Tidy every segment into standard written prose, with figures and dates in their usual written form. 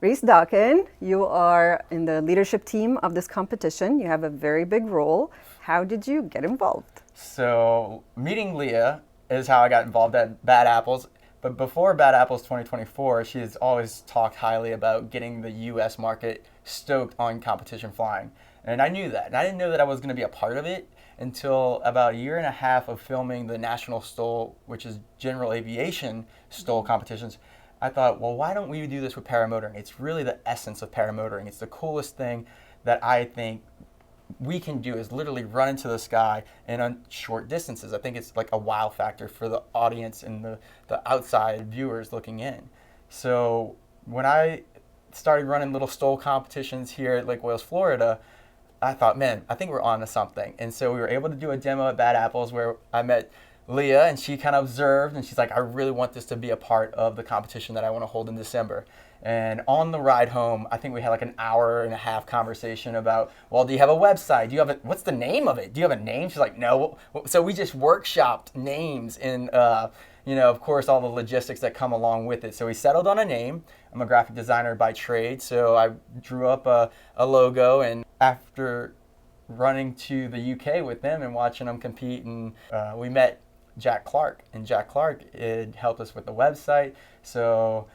Reese Dawkin, you are in the leadership team of this competition. You have a very big role. How did you get involved? So meeting Leah is how I got involved at Bad Apples. But before Bad Apples 2024, she has always talked highly about getting the U.S. market stoked on competition flying. And I knew that. And I didn't know that I was going to be a part of it until about a year and a half of filming the National STOL, which is general aviation STOL competitions. I thought, well, why don't we do this with paramotoring? It's really the essence of paramotoring. It's the coolest thing that I think we can do is literally run into the sky and on short distances. I think it's like a wow factor for the audience and the outside viewers looking in. So when I started running little STOL competitions here at Lake Wales, Florida, I thought, man, I think we're on to something. And so we were able to do a demo at Bad Apples where I met Leah, and she kind of observed, and she's like, I really want this to be a part of the competition that I want to hold in December. And on the ride home, I think we had like an hour and a half conversation about, well, do you have a website? Do you have a, what's the name of it? Do you have a name? She's like, no. So we just workshopped names and, of course, all the logistics that come along with it. So we settled on a name. I'm a graphic designer by trade, so I drew up a logo, and after running to the UK with them and watching them compete, and we met Jack Clark, and Jack Clark had helped us with the website. So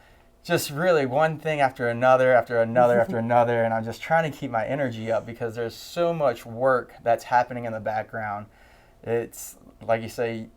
just really one thing after another, after another, after another, and I'm just trying to keep my energy up because there's so much work that's happening in the background. It's, like you say,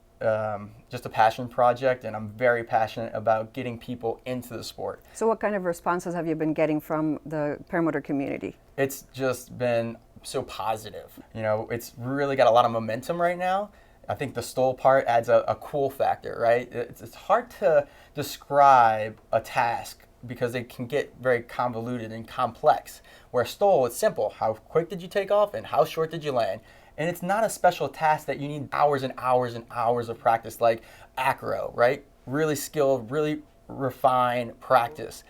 just a passion project, and I'm very passionate about getting people into the sport. So what kind of responses have you been getting from the paramotor community? It's just been so positive. It's really got a lot of momentum right now. I think the STOL part adds a cool factor, right? It's hard to describe a task because it can get very convoluted and complex. Where STOL, it's simple. How quick did you take off and how short did you land? And it's not a special task that you need hours and hours and hours of practice like acro, right? Really skilled, really refined practice.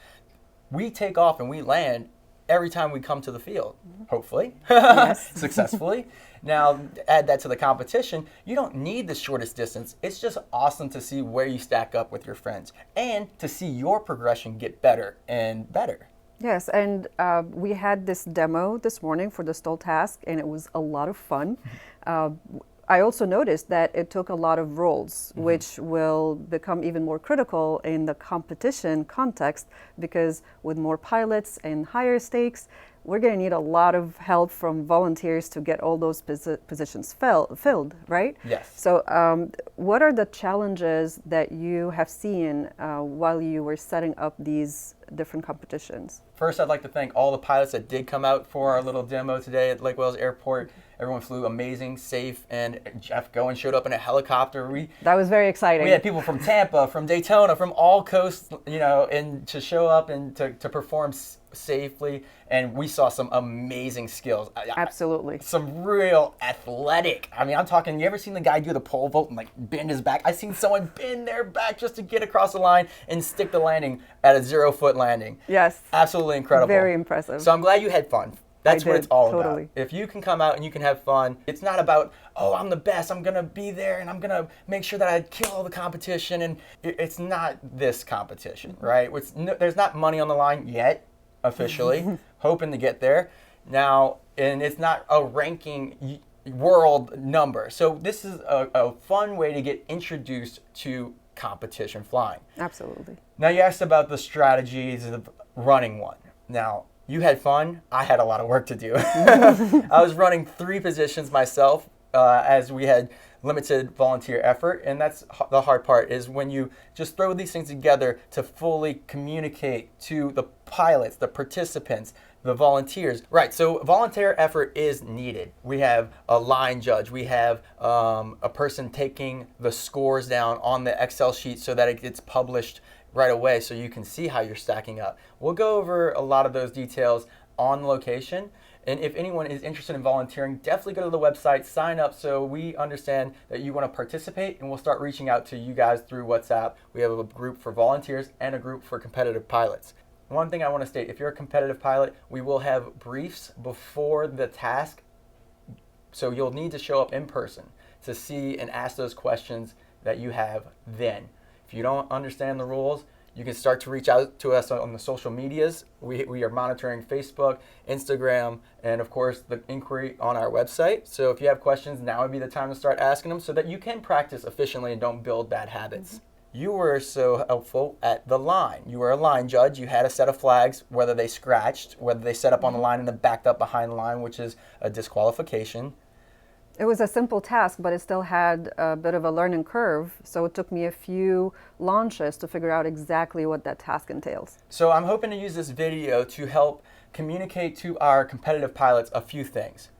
We take off and we land every time we come to the field, hopefully, Yes. successfully. Now, add that to the competition, you don't need the shortest distance. It's just awesome to see where you stack up with your friends and to see your progression get better and better. Yes, and we had this demo this morning for the STOL task, and it was a lot of fun. I also noticed that it took a lot of roles, which will become even more critical in the competition context, because with more pilots and higher stakes, we're going to need a lot of help from volunteers to get all those positions filled, right? Yes. So what are the challenges that you have seen while you were setting up these different competitions? First, I'd like to thank all the pilots that did come out for our little demo today at Lake Wales Airport. Everyone flew amazing, safe, and Jeff Goen showed up in a helicopter. That was very exciting. We had people from Tampa, from Daytona, from all coasts, and to show up and to perform safely. And we saw some amazing skills. Absolutely. Some real athletic. I mean, I'm talking, you ever seen the guy do the pole vault and like bend his back? I've seen someone bend their back just to get across the line and stick the landing at a 0-foot landing. Yes. Absolutely incredible. Very impressive. So I'm glad you had fun. That's what it's all totally. about. If you can come out and you can have fun, it's not about, oh, I'm the best, I'm going to be there and I'm going to make sure that I kill all the competition. And it's not this competition, right? There's not money on the line yet, officially, hoping to get there. Now, and it's not a ranking world number. So this is a fun way to get introduced to competition flying. Absolutely. Now, you asked about the strategies of running one. Now, you had fun. I had a lot of work to do. I was running 3 positions myself as we had limited volunteer effort. And that's the hard part, is when you just throw these things together to fully communicate to the pilots, the participants, the volunteers. Right, so volunteer effort is needed. We have a line judge. We have a person taking the scores down on the Excel sheet so that it gets published right away so you can see how you're stacking up. We'll go over a lot of those details on location. And if anyone is interested in volunteering, definitely go to the website, sign up so we understand that you want to participate, and we'll start reaching out to you guys through WhatsApp. We have a group for volunteers and a group for competitive pilots. One thing I want to state, if you're a competitive pilot, we will have briefs before the task, so you'll need to show up in person to see and ask those questions that you have then. If you don't understand the rules, You can start to reach out to us on the social medias. We are monitoring Facebook, Instagram, and of course the inquiry on our website. So if you have questions, now would be the time to start asking them so that you can practice efficiently and don't build bad habits. You were so helpful at the line. You were a line judge. You had a set of flags, whether they scratched, whether they set up on the line and then backed up behind the line, which is a disqualification. It was a simple task, but it still had a bit of a learning curve. So it took me a few launches to figure out exactly what that task entails. So I'm hoping to use this video to help communicate to our competitive pilots a few things.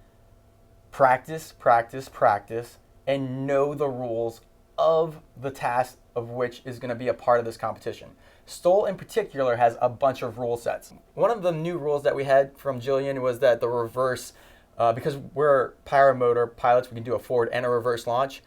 Practice, practice, practice, and know the rules of the task of which is going to be a part of this competition. STOL in particular has a bunch of rule sets. One of the new rules that we had from Jillian was that the reverse, because we're paramotor pilots, we can do a forward and a reverse launch.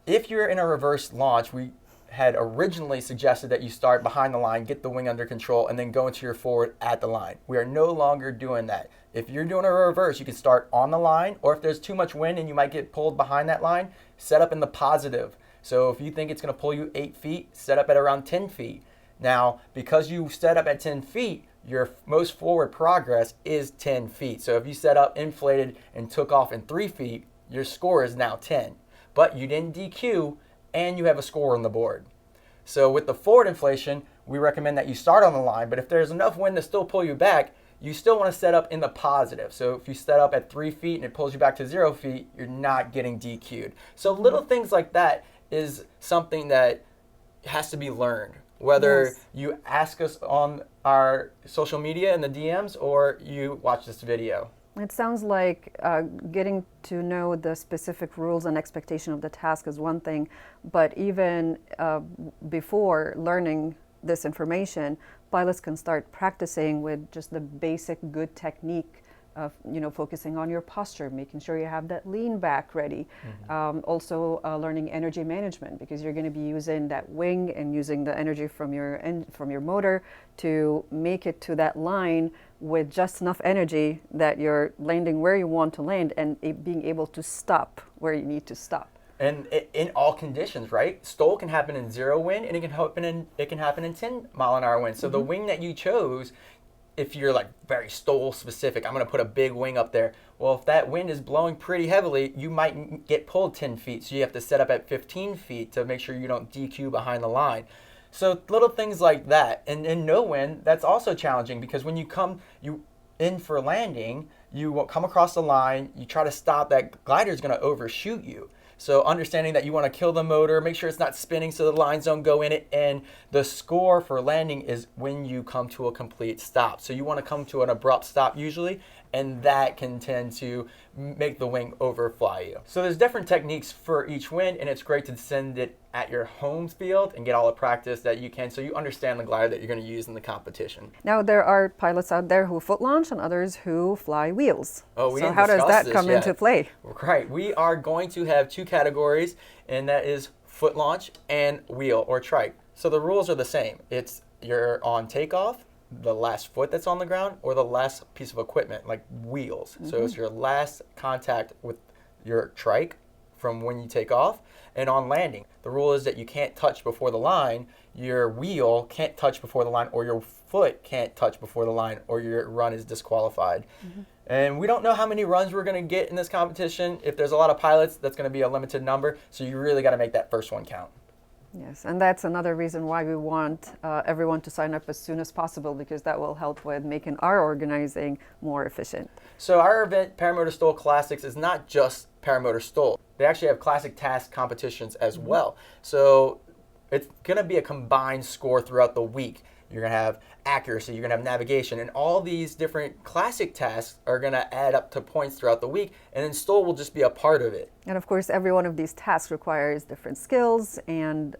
If you're in a reverse launch, we had originally suggested that you start behind the line, get the wing under control, and then go into your forward at the line. We are no longer doing that. If you're doing a reverse, you can start on the line, or if there's too much wind and you might get pulled behind that line, set up in the positive. So if you think it's going to pull you 8 feet, set up at around 10 feet. Now, because you set up at 10 feet, your most forward progress is 10 feet. So if you set up inflated and took off in 3 feet, your score is now 10. But you didn't DQ, and you have a score on the board. So with the forward inflation, we recommend that you start on the line, but if there's enough wind to still pull you back, you still want to set up in the positive. So if you set up at 3 feet and it pulls you back to 0 feet, you're not getting DQ'd. So little things like that is something that has to be learned. Whether you ask us on our social media in the DMs or you watch this video. It sounds like getting to know the specific rules and expectation of the task is one thing, but even before learning this information, pilots can start practicing with just the basic good technique of, focusing on your posture, making sure you have that lean back ready. Also learning energy management, because you're going to be using that wing and using the energy from your motor to make it to that line with just enough energy that you're landing where you want to land and being able to stop where you need to stop. And in all conditions, right? STOL can happen in 0 wind, and it can happen in 10 mile an hour wind. So the wing that you chose, if you're like very STOL specific, I'm going to put a big wing up there. Well, if that wind is blowing pretty heavily, you might get pulled 10 feet. So you have to set up at 15 feet to make sure you don't DQ behind the line. So little things like that. And in no wind, that's also challenging, because when you in for landing, you come across the line, you try to stop, that glider is going to overshoot you. So understanding that you want to kill the motor, make sure it's not spinning so the lines don't go in it, and the score for landing is when you come to a complete stop. So you want to come to an abrupt stop usually, and that can tend to make the wing overfly you. So there's different techniques for each wind, and it's great to send it at your home field and get all the practice that you can so you understand the glider that you're going to use in the competition. Now, there are pilots out there who foot launch and others who fly wheels. Oh, we so didn't how does discuss that come this into yet. play? Right. We are going to have 2 categories, and that is foot launch and wheel or trike. So the rules are the same. It's you're on takeoff, the last foot that's on the ground, or the last piece of equipment like wheels. So it's your last contact with your trike from when you take off. And on landing, the rule is that you can't touch before the line, your wheel can't touch before the line, or your foot can't touch before the line, or your run is disqualified. And we don't know how many runs we're going to get in this competition. If there's a lot of pilots, that's going to be a limited number. So you really got to make that first one count. Yes, and that's another reason why we want everyone to sign up as soon as possible, because that will help with making our organizing more efficient. So our event, Paramotor STOL Classics, is not just Paramotor STOL. They actually have classic task competitions as well. So it's going to be a combined score throughout the week. You're going to have accuracy, you're going to have navigation, and all these different classic tasks are going to add up to points throughout the week, and then STOL will just be a part of it. And of course, every one of these tasks requires different skills and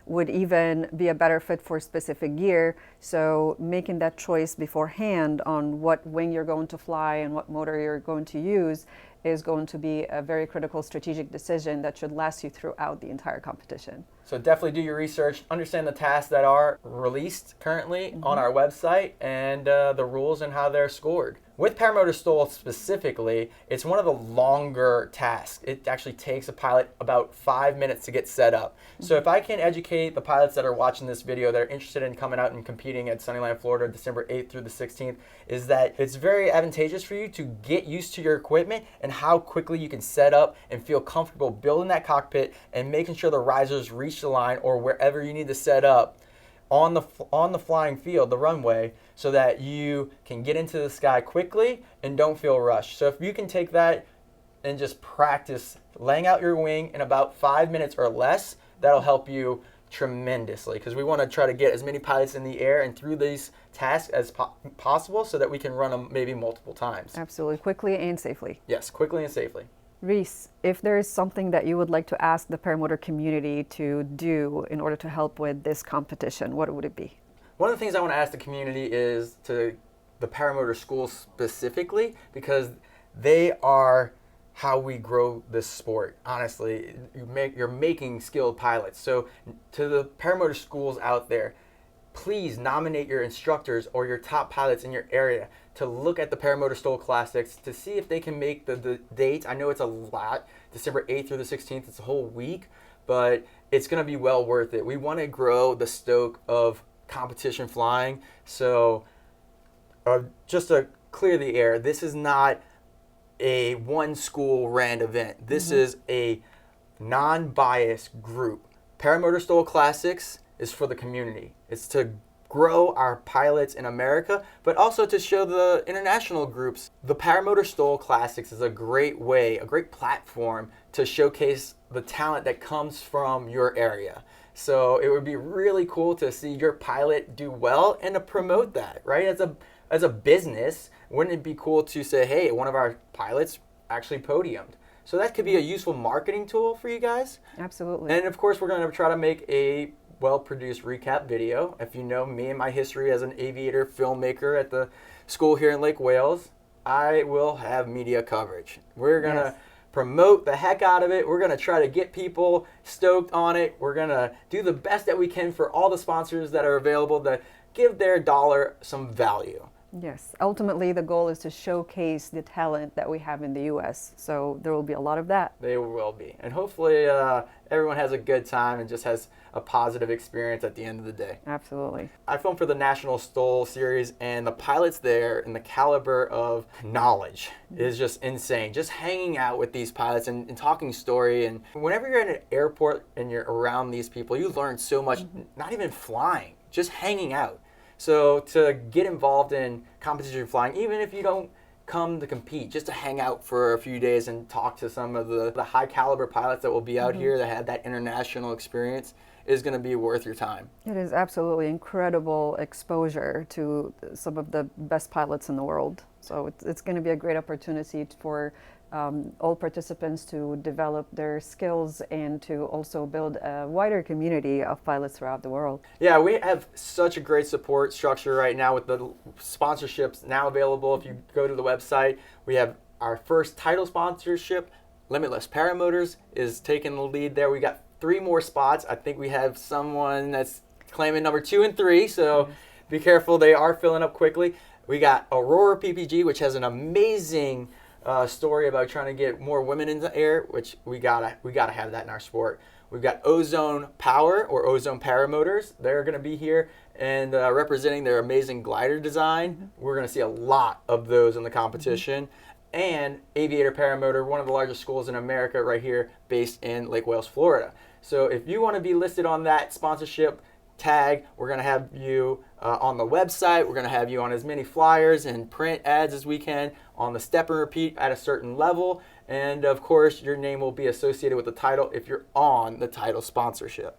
would even be a better fit for specific gear. So making that choice beforehand on what wing you're going to fly and what motor you're going to use is going to be a very critical strategic decision that should last you throughout the entire competition. So definitely do your research, understand the tasks that are released currently on our website, and the rules and how they're scored. With Paramotor STOL specifically, it's one of the longer tasks. It actually takes a pilot about 5 minutes to get set up. So if I can educate the pilots that are watching this video that are interested in coming out and competing at Sunnyland, Florida, December 8th through the 16th, is that it's very advantageous for you to get used to your equipment and how quickly you can set up and feel comfortable building that cockpit and making sure the risers reach the line or wherever you need to set up on the flying field, the runway, so that you can get into the sky quickly and don't feel rushed. So if you can take that and just practice laying out your wing in about 5 minutes or less, that'll help you tremendously, because we want to try to get as many pilots in the air and through these tasks as possible so that we can run them maybe multiple times. Absolutely, quickly and safely. Yes, quickly and safely. Reese, if there is something that you would like to ask the paramotor community to do in order to help with this competition, what would it be? One of the things I want to ask the community is to the paramotor schools specifically, because they are how we grow this sport. Honestly, you're making skilled pilots. So to the paramotor schools out there, please nominate your instructors or your top pilots in your area to look at the Paramotor STOL Classics to see if they can make the dates. I know it's a lot, December 8th through the 16th, it's a whole week, but it's gonna be well worth it. We wanna grow the stoke of competition flying. So just to clear the air, this is not a one school ran event. This is a non-biased group. Paramotor STOL Classics is for the community. It's to grow our pilots in America, but also to show the international groups. The Paramotor STOL Classics is a great way, a great platform to showcase the talent that comes from your area. So it would be really cool to see your pilot do well and to promote that, right? As a business, wouldn't it be cool to say, hey, one of our pilots actually podiumed? So that could be a useful marketing tool for you guys. Absolutely. And of course, we're going to try to make a well-produced recap video. If you know me and my history as an aviator filmmaker at the school here in Lake Wales, I will have media coverage. We're going to promote the heck out of it. We're going to try to get people stoked on it. We're going to do the best that we can for all the sponsors that are available to give their dollar some value. Yes, ultimately the goal is to showcase the talent that we have in the U.S., so there will be a lot of that. They will be. And hopefully everyone has a good time and just has a positive experience at the end of the day. Absolutely. I filmed for the National STOL series, and the pilots there and the caliber of knowledge is just insane. Just hanging out with these pilots and talking story. And whenever you're at an airport and you're around these people, you learn so much, not even flying, just hanging out. So to get involved in competition flying, even if you don't come to compete, just to hang out for a few days and talk to some of the high caliber pilots that will be out here that have that international experience, is going to be worth your time. It is absolutely incredible exposure to some of the best pilots in the world. So it's going to be a great opportunity for all participants to develop their skills and to also build a wider community of pilots throughout the world. Yeah, we have such a great support structure right now with the sponsorships now available. If you go to the website, we have our first title sponsorship, Limitless Paramotors, is taking the lead there. We got 3 more spots. I think we have someone that's claiming number 2 and 3, so be careful. They are filling up quickly. We got Aurora PPG, which has an amazing story about trying to get more women in the air, which we gotta have that in our sport. We've got Ozone Power, or Ozone Paramotors. They're going to be here and representing their amazing glider design. We're going to see a lot of those in the competition. And Aviator Paramotor, one of the largest schools in America right here, based in Lake Wales, Florida. So if you want to be listed on that sponsorship tag, we're going to have you on the website. We're going to have you on as many flyers and print ads as we can on the step and repeat at a certain level. And of course, your name will be associated with the title if you're on the title sponsorship.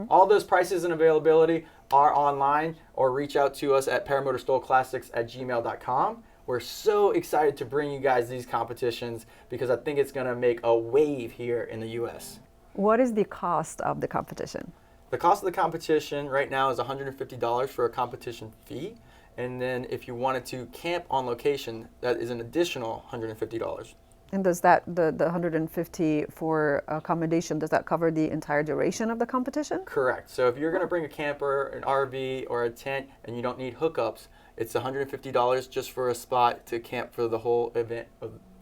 All those prices and availability are online, or reach out to us at paramotorstolclassics@gmail.com. We're so excited to bring you guys these competitions because I think it's going to make a wave here in the U.S. What is the cost of the competition? The cost of the competition right now is $150 for a competition fee. And then if you wanted to camp on location, that is an additional $150. And does that, the $150 for accommodation, does that cover the entire duration of the competition? Correct. So if you're going to bring a camper, an RV, or a tent, and you don't need hookups, It's $150 just for a spot to camp for the whole event,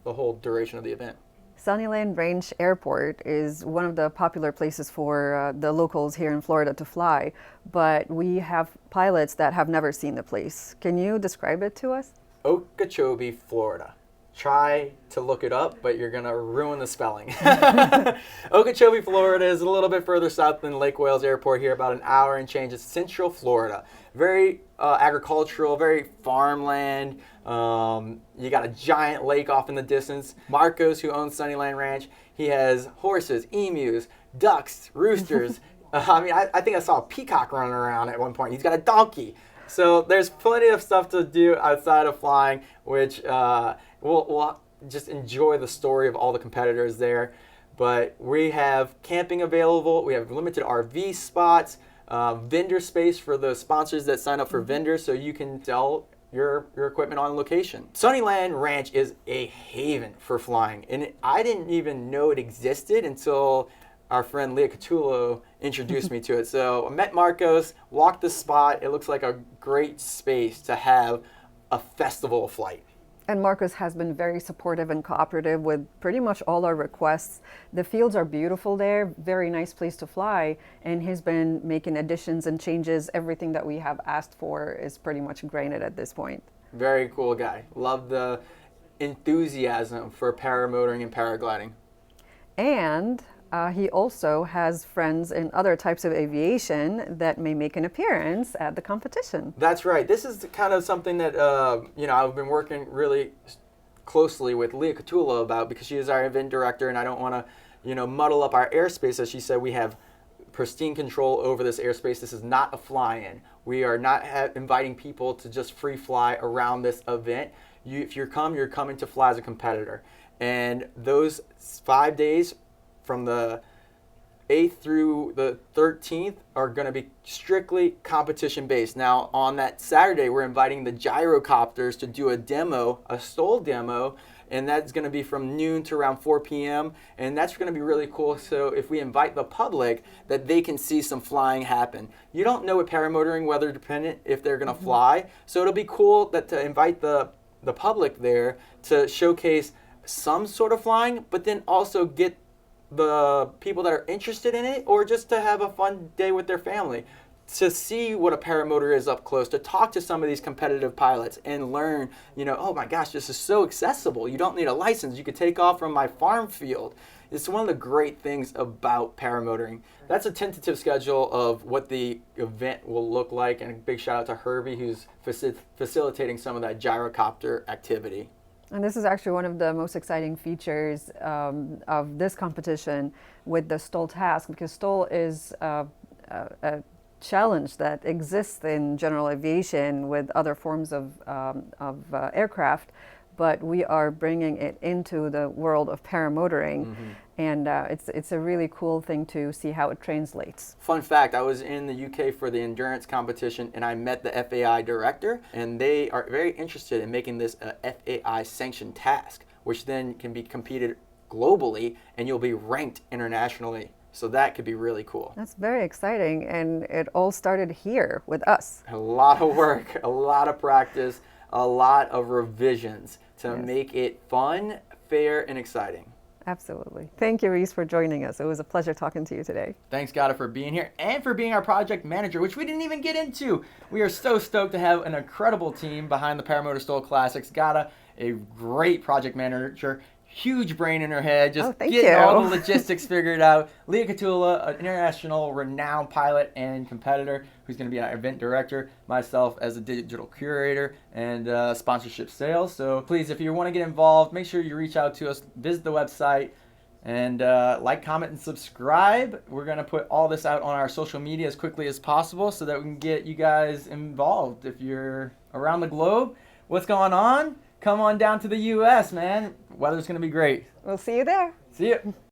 the whole duration of the event. Sunnyland Ranch Airport is one of the popular places for the locals here in Florida to fly, but we have pilots that have never seen the place. Can you describe it to us? Okeechobee, Florida. Try to look it up, but you're going to ruin the spelling. Okeechobee, Florida is a little bit further south than Lake Wales Airport here, about an hour and change. It's Central Florida. Very agricultural, very farmland. You got a giant lake off in the distance. Marcos, who owns Sunnyland Ranch, he has horses, emus, ducks, roosters. I think I saw a peacock running around at one point. He's got a donkey. So there's plenty of stuff to do outside of flying, which we'll just enjoy the story of all the competitors there. But we have camping available. We have limited RV spots, vendor space for the sponsors that sign up for vendors, so you can sell your equipment on location. Sunnyland Ranch is a haven for flying, and I didn't even know it existed until our friend Leah Catullo introduced me to it. So I met Marcos, walked the spot. It looks like a great space to have a festival of flight. And Marcos has been very supportive and cooperative with pretty much all our requests. The fields are beautiful there, very nice place to fly, and he's been making additions and changes. Everything that we have asked for is pretty much granted at this point. Very cool guy. Love the enthusiasm for paramotoring and paragliding. And he also has friends in other types of aviation that may make an appearance at the competition. That's right. This is kind of something that I've been working really closely with Leah Catullo about, because she is our event director, and I don't want to muddle up our airspace. As she said, we have pristine control over this airspace. This is not a fly-in. We are not inviting people to just free fly around this event. If you're coming to fly as a competitor. And those 5 days from the 8th through the 13th are going to be strictly competition based. Now on that Saturday, we're inviting the gyrocopters to do a demo, a STOL demo, and that's going to be from noon to around 4 p.m. and that's going to be really cool. So if we invite the public, that they can see some flying happen. You don't know with paramotoring, weather dependent, if they're going to fly. So it'll be cool that to invite the public there to showcase some sort of flying, but then also get the people that are interested in it, or just to have a fun day with their family, to see what a paramotor is up close, to talk to some of these competitive pilots and learn, oh my gosh, this is so accessible. You don't need a license. You could take off from my farm field. It's one of the great things about paramotoring. That's a tentative schedule of what the event will look like, and a big shout out to Herbie, who's facilitating some of that gyrocopter activity. And this is actually one of the most exciting features of this competition with the STOL task, because STOL is a challenge that exists in general aviation with other forms of aircraft, but we are bringing it into the world of paramotoring. And it's a really cool thing to see how it translates. Fun fact, I was in the UK for the endurance competition, and I met the FAI director, and they are very interested in making this a FAI sanctioned task, which then can be competed globally, and you'll be ranked internationally. So that could be really cool. That's very exciting, and it all started here with us. A lot of work, a lot of practice, a lot of revisions to make it fun, fair, and exciting. Absolutely. Thank you, Reese, for joining us. It was a pleasure talking to you today. Thanks, Gada, for being here and for being our project manager, which we didn't even get into. We are so stoked to have an incredible team behind the Paramotor STOL Classics. Gada, a great project manager, huge brain in her head, just getting all the logistics figured out. Leah Catullo, an international renowned pilot and competitor, who's going to be our event director. Myself as a digital curator and sponsorship sales. So please, if you want to get involved, make sure you reach out to us, visit the website, and like, comment, and subscribe. We're going to put all this out on our social media as quickly as possible so that we can get you guys involved. If you're around the globe, what's going on? Come on down to the U.S., man. Weather's going to be great. We'll see you there. See you.